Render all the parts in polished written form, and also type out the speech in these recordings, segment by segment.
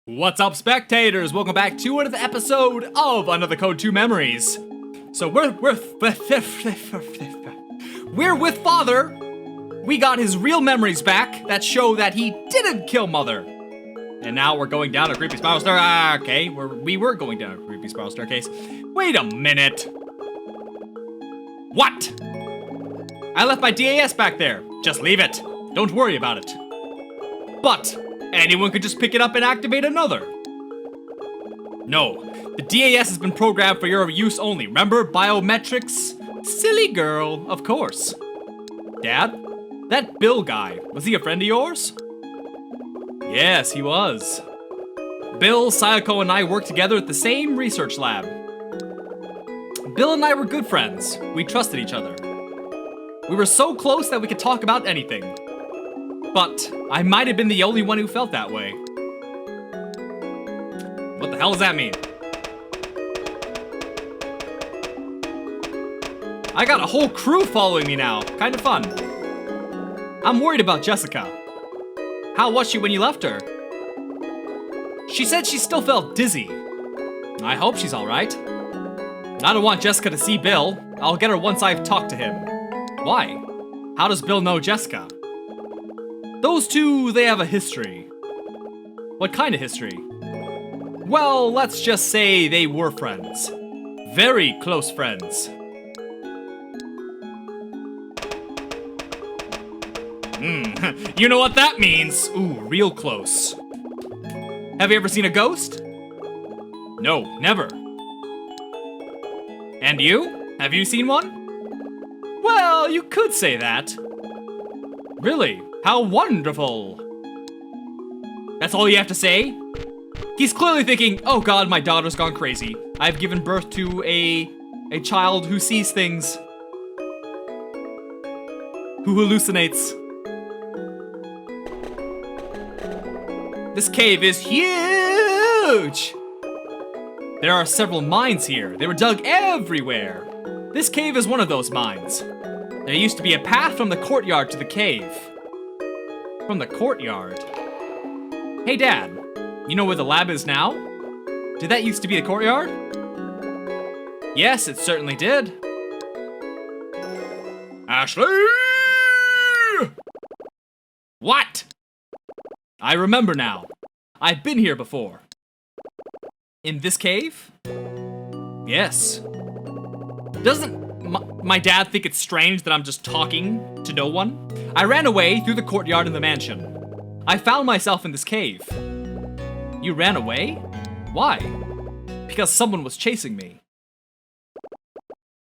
What's up, spectators? Welcome back to another episode of Another Code 2 Memories. So we're with Father. We got his real memories back that show that he didn't kill Mother. And now we're going down a creepy spiral staircase. Okay, we were going down a creepy spiral staircase. Wait a minute. What? I left my DAS back there. Just leave it. Don't worry about it. But anyone could just pick it up and activate another. No, the DAS has been programmed for your use only. Remember, biometrics? Silly girl, of course. Dad, that Bill guy, was he a friend of yours? Yes, he was. Bill, Sayako, and I worked together at the same research lab. Bill and I were good friends. We trusted each other. We were so close that we could talk about anything. But I might have been the only one who felt that way. What the hell does that mean? I got a whole crew following me now. Kind of fun. I'm worried about Jessica. How was she when you left her? She said she still felt dizzy. I hope she's alright. I don't want Jessica to see Bill. I'll get her once I've talked to him. Why? How does Bill know Jessica? Those two, they have a history. What kind of history? Well, let's just say they were friends. Very close friends. You know what that means? Ooh, real close. Have you ever seen a ghost? No, never. And you? Have you seen one? Well, you could say that. Really? How wonderful! That's all you have to say? He's clearly thinking, oh god, my daughter's gone crazy. I've given birth to a child who sees things. Who hallucinates. This cave is huge! There are several mines here. They were dug everywhere. This cave is one of those mines. There used to be a path from the courtyard to the cave. From the courtyard? Hey, Dad, you know where the lab is now? Did that used to be the courtyard? Yes, it certainly did. Ashley! What? I remember now. I've been here before. In this cave? Yes. Doesn't my dad think it's strange that I'm just talking to no one? I ran away through the courtyard in the mansion. I found myself in this cave. You ran away? Why? Because someone was chasing me.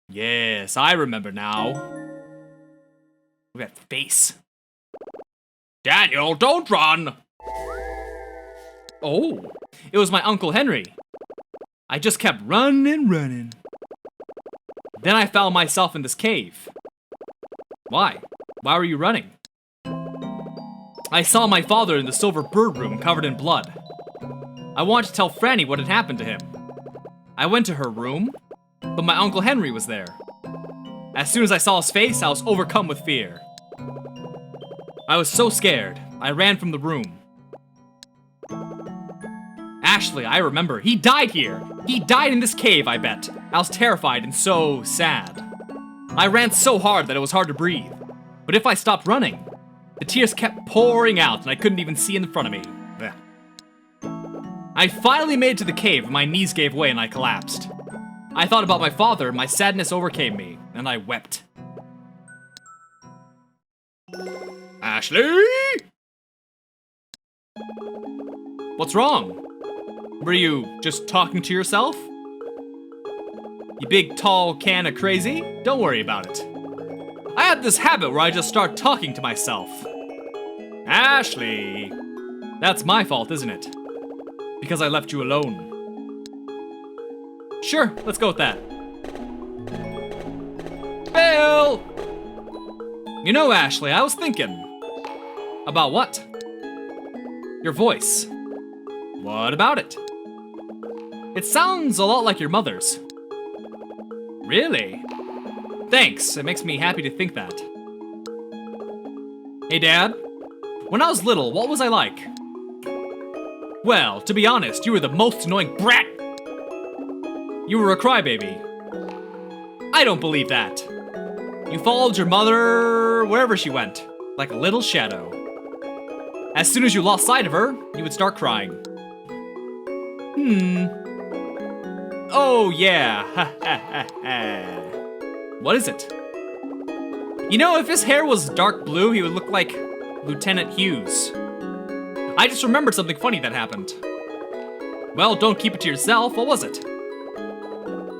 Yes, I remember now. Look at that face. Daniel, don't run! Oh, it was my Uncle Henry. I just kept running. Then I found myself in this cave. Why? Why were you running? I saw my father in the silver bird room covered in blood. I wanted to tell Franny what had happened to him. I went to her room, but my Uncle Henry was there. As soon as I saw his face, I was overcome with fear. I was so scared, I ran from the room. Ashley, I remember, he died here. He died in this cave, I bet. I was terrified and so sad. I ran so hard that it was hard to breathe. But if I stopped running, the tears kept pouring out and I couldn't even see in front of me. Blech. I finally made it to the cave and my knees gave way and I collapsed. I thought about my father, my sadness overcame me, and I wept. Ashley? What's wrong? Were you just talking to yourself? You big tall can of crazy? Don't worry about it. I have this habit where I just start talking to myself. Ashley! That's my fault, isn't it? Because I left you alone. Sure, let's go with that. Bill! You know, Ashley, I was thinking. About what? Your voice. What about it? It sounds a lot like your mother's. Really? Thanks, it makes me happy to think that. Hey, Dad. When I was little, what was I like? Well, to be honest, you were the most annoying brat. You were a crybaby. I don't believe that. You followed your mother wherever she went, like a little shadow. As soon as you lost sight of her, you would start crying. Oh yeah, ha ha ha ha. What is it? You know, if his hair was dark blue, he would look like Lieutenant Hughes. I just remembered something funny that happened. Well, don't keep it to yourself, what was it?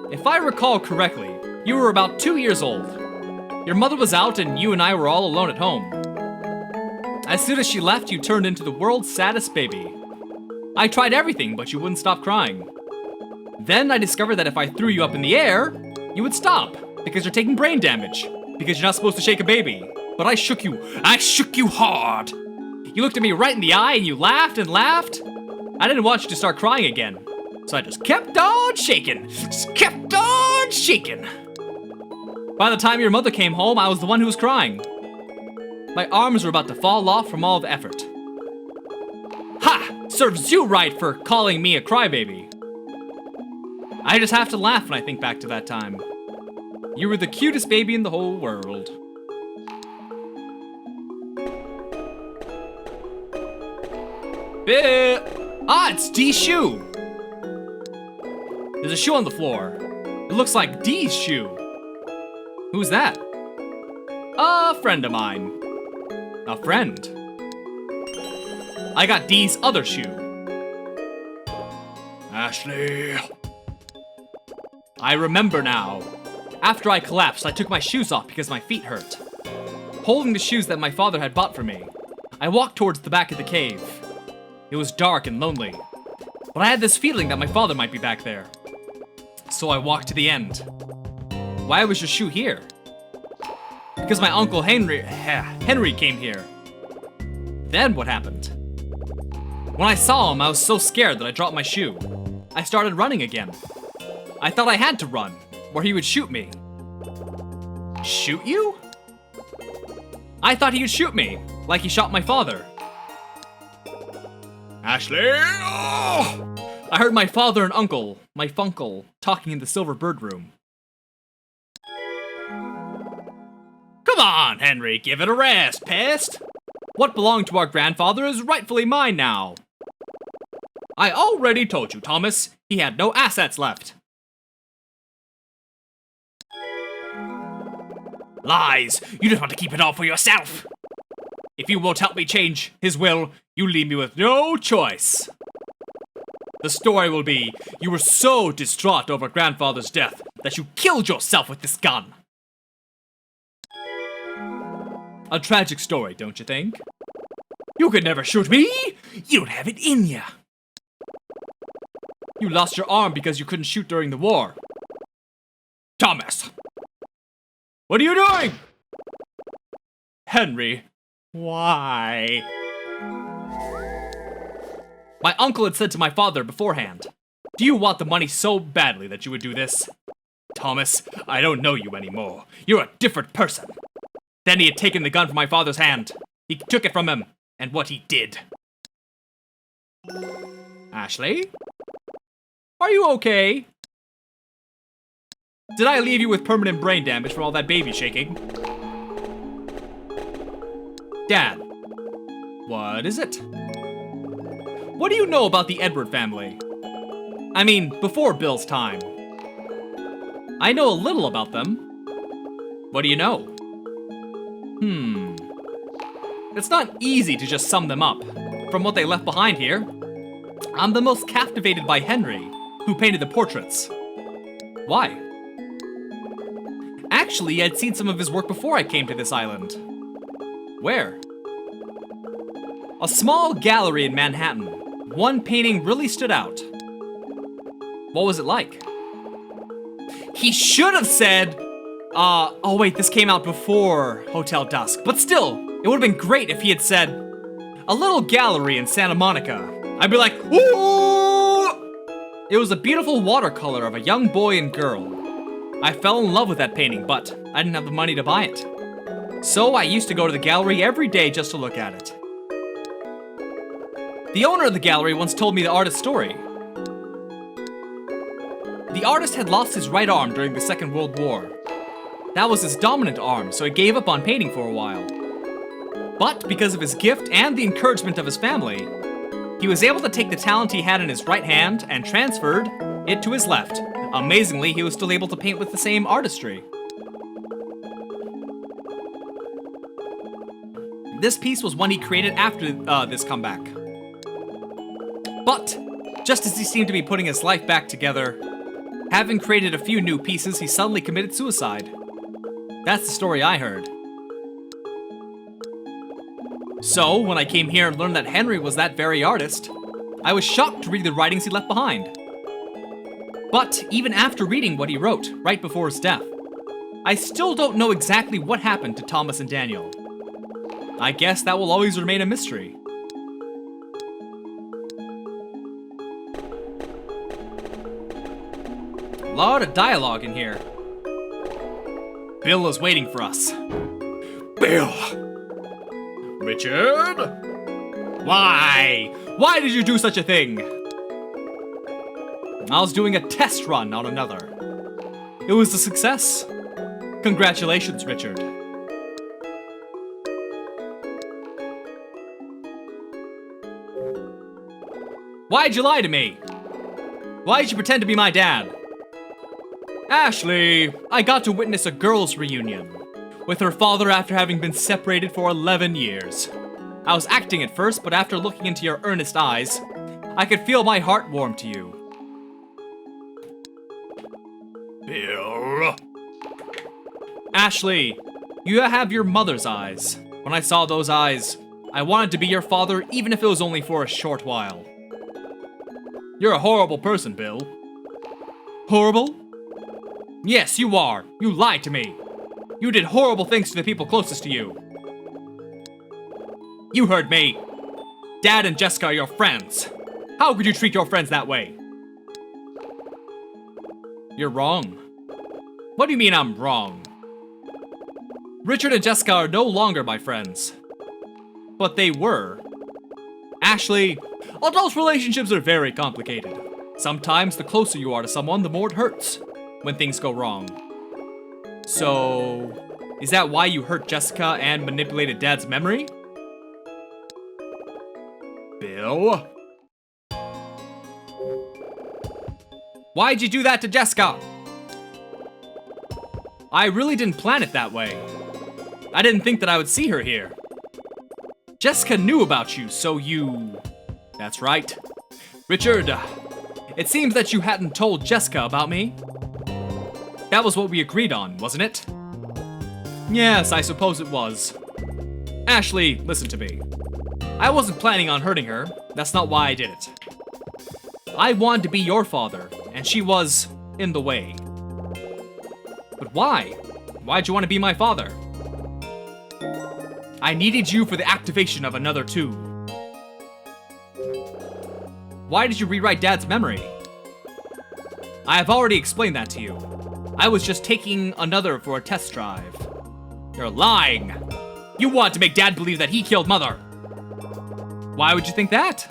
If I recall correctly, you were about 2 years old. Your mother was out and you and I were all alone at home. As soon as she left, you turned into the world's saddest baby. I tried everything, but you wouldn't stop crying. Then I discovered that if I threw you up in the air, you would stop, because you're taking brain damage, because you're not supposed to shake a baby. But I shook you hard. You looked at me right in the eye and you laughed and laughed. I didn't want you to start crying again, so I just kept on shaking. By the time your mother came home, I was the one who was crying. My arms were about to fall off from all the effort. Ha! Serves you right for calling me a crybaby. I just have to laugh when I think back to that time. You were the cutest baby in the whole world. It's Dee's shoe. There's a shoe on the floor. It looks like Dee's shoe. Who's that? A friend of mine. A friend. I got Dee's other shoe. Ashley. I remember now. After I collapsed, I took my shoes off because my feet hurt. Holding the shoes that my father had bought for me, I walked towards the back of the cave. It was dark and lonely, but I had this feeling that my father might be back there. So I walked to the end. Why was your shoe here? Because my uncle Henry came here. Then what happened? When I saw him, I was so scared that I dropped my shoe. I started running again. I thought I had to run, or he would shoot me. Shoot you? I thought he would shoot me, like he shot my father. Ashley! Oh! I heard my father and uncle, my funkle, talking in the silver bird room. Come on, Henry, give it a rest, pest! What belonged to our grandfather is rightfully mine now. I already told you, Thomas, he had no assets left. Lies! You just want to keep it all for yourself! If you won't help me change his will, you leave me with no choice. The story will be, you were so distraught over grandfather's death that you killed yourself with this gun. A tragic story, don't you think? You could never shoot me! You don't have it in ya! You lost your arm because you couldn't shoot during the war. Thomas! What are you doing? Henry, why? My uncle had said to my father beforehand, do you want the money so badly that you would do this? Thomas, I don't know you anymore. You're a different person. Then he had taken the gun from my father's hand. He took it from him, and what he did. Ashley? Are you okay? Did I leave you with permanent brain damage from all that baby shaking? Dad, what is it? What do you know about the Edward family? I mean, before Bill's time. I know a little about them. What do you know? It's not easy to just sum them up. From what they left behind here, I'm the most captivated by Henry, who painted the portraits. Why? Actually, I'd seen some of his work before I came to this island. Where? A small gallery in Manhattan. One painting really stood out. What was it like? He should have said, oh wait, this came out before Hotel Dusk, but still, it would have been great if he had said, a little gallery in Santa Monica. I'd be like, ooh! It was a beautiful watercolor of a young boy and girl. I fell in love with that painting, but I didn't have the money to buy it. So I used to go to the gallery every day just to look at it. The owner of the gallery once told me the artist's story. The artist had lost his right arm during the Second World War. That was his dominant arm, so he gave up on painting for a while. But because of his gift and the encouragement of his family, he was able to take the talent he had in his right hand and transferred it to his left. Amazingly, he was still able to paint with the same artistry. This piece was one he created after this comeback. But, just as he seemed to be putting his life back together, having created a few new pieces, he suddenly committed suicide. That's the story I heard. So, when I came here and learned that Henry was that very artist, I was shocked to read the writings he left behind. But, even after reading what he wrote right before his death, I still don't know exactly what happened to Thomas and Daniel. I guess that will always remain a mystery. A lot of dialogue in here. Bill is waiting for us. Bill! Richard? Why? Why did you do such a thing? I was doing a test run on another. It was a success. Congratulations, Richard. Why'd you lie to me? Why'd you pretend to be my dad? Ashley, I got to witness a girls' reunion with her father after having been separated for 11 years. I was acting at first, but after looking into your earnest eyes, I could feel my heart warm to you. Bill. Ashley, you have your mother's eyes. When I saw those eyes, I wanted to be your father even if it was only for a short while. You're a horrible person, Bill. Horrible? Yes, you are. You lied to me. You did horrible things to the people closest to you. You heard me. Dad and Jessica are your friends. How could you treat your friends that way? You're wrong. What do you mean I'm wrong? Richard and Jessica are no longer my friends. But they were. Ashley, adult relationships are very complicated. Sometimes the closer you are to someone, the more it hurts when things go wrong. So, is that why you hurt Jessica and manipulated Dad's memory? Bill? Why'd you do that to Jessica? I really didn't plan it that way. I didn't think that I would see her here. Jessica knew about you, so you... That's right. Richard, it seems that you hadn't told Jessica about me. That was what we agreed on, wasn't it? Yes, I suppose it was. Ashley, listen to me. I wasn't planning on hurting her. That's not why I did it. I wanted to be your father, and she was in the way. But why? Why'd you want to be my father? I needed you for the activation of another two. Why did you rewrite Dad's memory? I have already explained that to you. I was just taking another for a test drive. You're lying. You want to make Dad believe that he killed Mother. Why would you think that?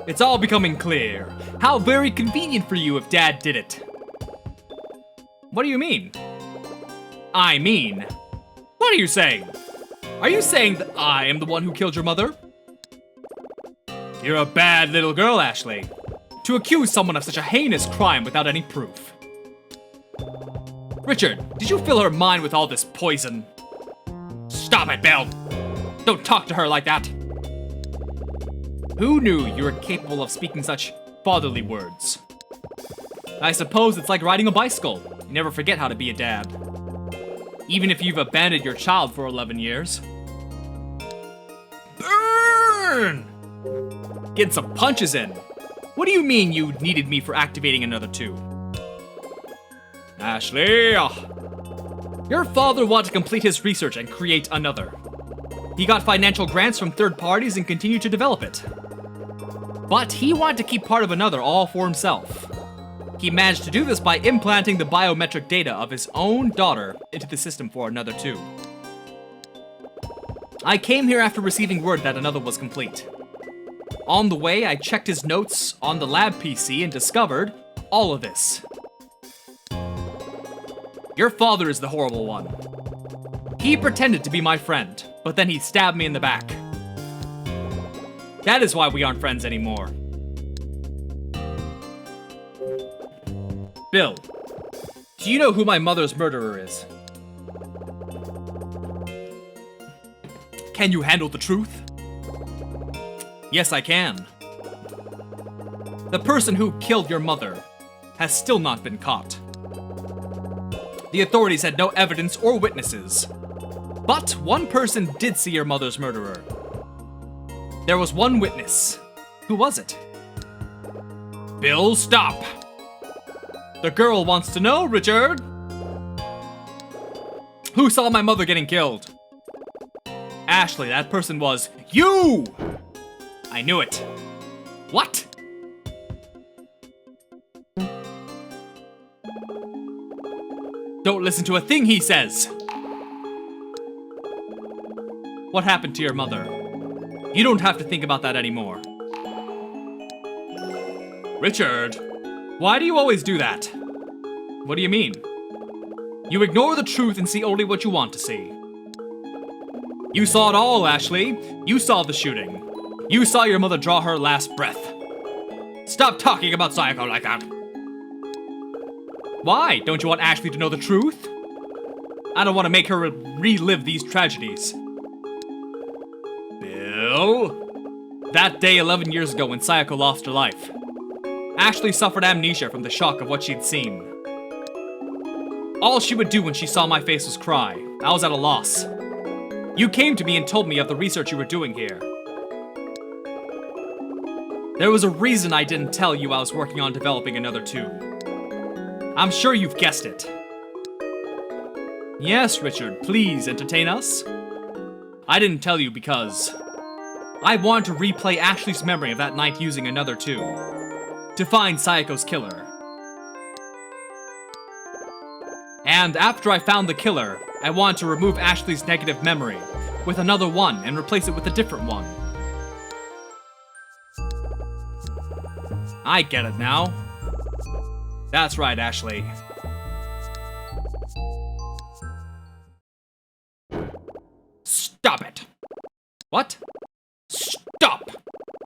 It's all becoming clear. How very convenient for you if Dad did it. What do you mean? I mean, what are you saying? Are you saying that I am the one who killed your mother? You're a bad little girl, Ashley. To accuse someone of such a heinous crime without any proof. Richard, did you fill her mind with all this poison? Stop it, Bill! Don't talk to her like that! Who knew you were capable of speaking such fatherly words? I suppose it's like riding a bicycle. You never forget how to be a dad. Even if you've abandoned your child for 11 years. Burn! Get some punches in. What do you mean you needed me for activating another two? Ashley! Your father wanted to complete his research and create another. He got financial grants from third parties and continued to develop it. But he wanted to keep part of another all for himself. He managed to do this by implanting the biometric data of his own daughter into the system for another two. I came here after receiving word that another was complete. On the way, I checked his notes on the lab PC and discovered all of this. Your father is the horrible one. He pretended to be my friend, but then he stabbed me in the back. That is why we aren't friends anymore. Bill, do you know who my mother's murderer is? Can you handle the truth? Yes, I can. The person who killed your mother has still not been caught. The authorities had no evidence or witnesses. But one person did see your mother's murderer. There was one witness. Who was it? Bill, stop! The girl wants to know, Richard. Who saw my mother getting killed? Ashley, that person was you! I knew it. What? Don't listen to a thing he says. What happened to your mother? You don't have to think about that anymore. Richard, why do you always do that? What do you mean? You ignore the truth and see only what you want to see. You saw it all, Ashley. You saw the shooting. You saw your mother draw her last breath. Stop talking about Sayako like that. Why? Don't you want Ashley to know the truth? I don't want to make her relive these tragedies. Bill? That day 11 years ago when Sayako lost her life, Ashley suffered amnesia from the shock of what she'd seen. All she would do when she saw my face was cry. I was at a loss. You came to me and told me of the research you were doing here. There was a reason I didn't tell you I was working on developing another tube. I'm sure you've guessed it. Yes, Richard, please entertain us. I didn't tell you because I wanted to replay Ashley's memory of that night using another tube to find Sayako's killer. And after I found the killer, I wanted to remove Ashley's negative memory with another one and replace it with a different one. I get it now. That's right, Ashley. Stop it. What? Stop!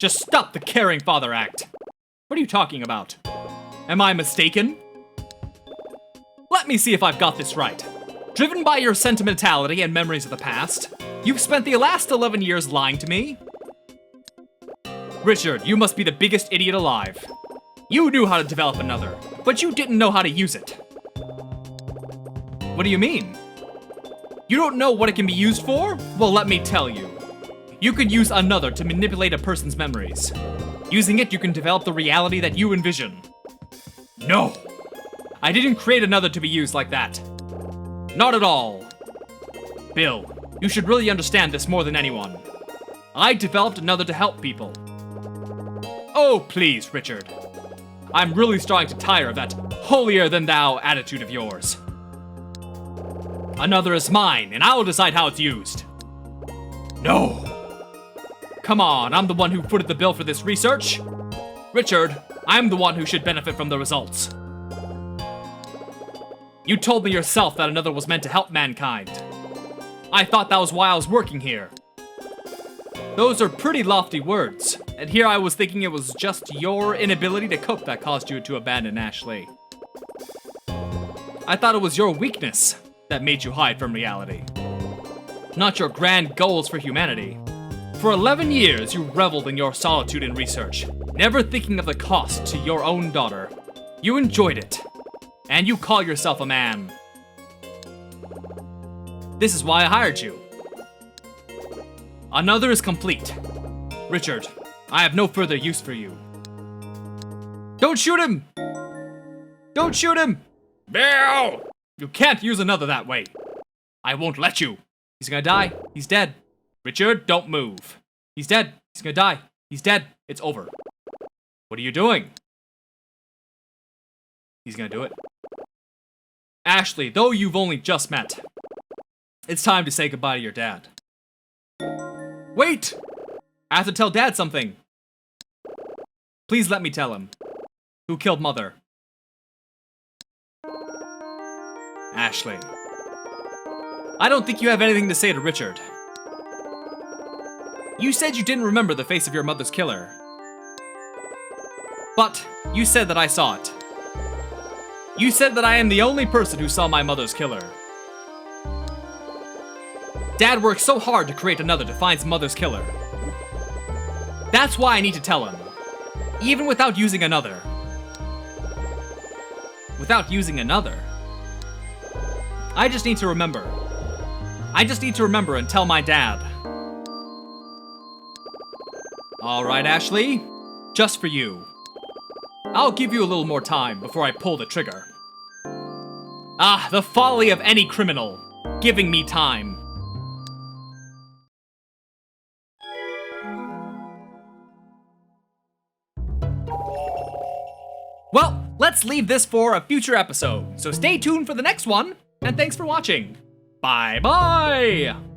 Just stop the caring father act. What are you talking about? Am I mistaken? Let me see if I've got this right. Driven by your sentimentality and memories of the past, you've spent the last 11 years lying to me? Richard, you must be the biggest idiot alive. You knew how to develop another, but you didn't know how to use it. What do you mean? You don't know what it can be used for? Well, let me tell you. You could use another to manipulate a person's memories. Using it, you can develop the reality that you envision. No! I didn't create another to be used like that. Not at all. Bill, you should really understand this more than anyone. I developed another to help people. Oh, please, Richard. I'm really starting to tire of that holier-than-thou attitude of yours. Another is mine, and I'll decide how it's used. No. Come on, I'm the one who footed the bill for this research. Richard, I'm the one who should benefit from the results. You told me yourself that another was meant to help mankind. I thought that was why I was working here. Those are pretty lofty words, and here I was thinking it was just your inability to cope that caused you to abandon Ashley. I thought it was your weakness that made you hide from reality, not your grand goals for humanity. For 11 years, you reveled in your solitude and research, never thinking of the cost to your own daughter. You enjoyed it, and you call yourself a man. This is why I hired you. Another is complete. Richard, I have no further use for you. Don't shoot him! Don't shoot him! Bill! You can't use another that way. I won't let you. He's gonna die. He's dead. Richard, don't move. He's dead. He's gonna die. He's dead. It's over. What are you doing? He's gonna do it. Ashley, though you've only just met, it's time to say goodbye to your dad. Wait! I have to tell Dad something. Please let me tell him. Who killed Mother? Ashley. I don't think you have anything to say to Richard. You said you didn't remember the face of your mother's killer. But you said that I saw it. You said that I am the only person who saw my mother's killer. Dad worked so hard to create another to find his mother's killer. That's why I need to tell him. Even without using another. Without using another? I just need to remember. I just need to remember and tell my dad. Alright, Ashley. Just for you. I'll give you a little more time before I pull the trigger. Ah, the folly of any criminal. Giving me time. Well, let's leave this for a future episode, so stay tuned for the next one, and thanks for watching. Bye-bye!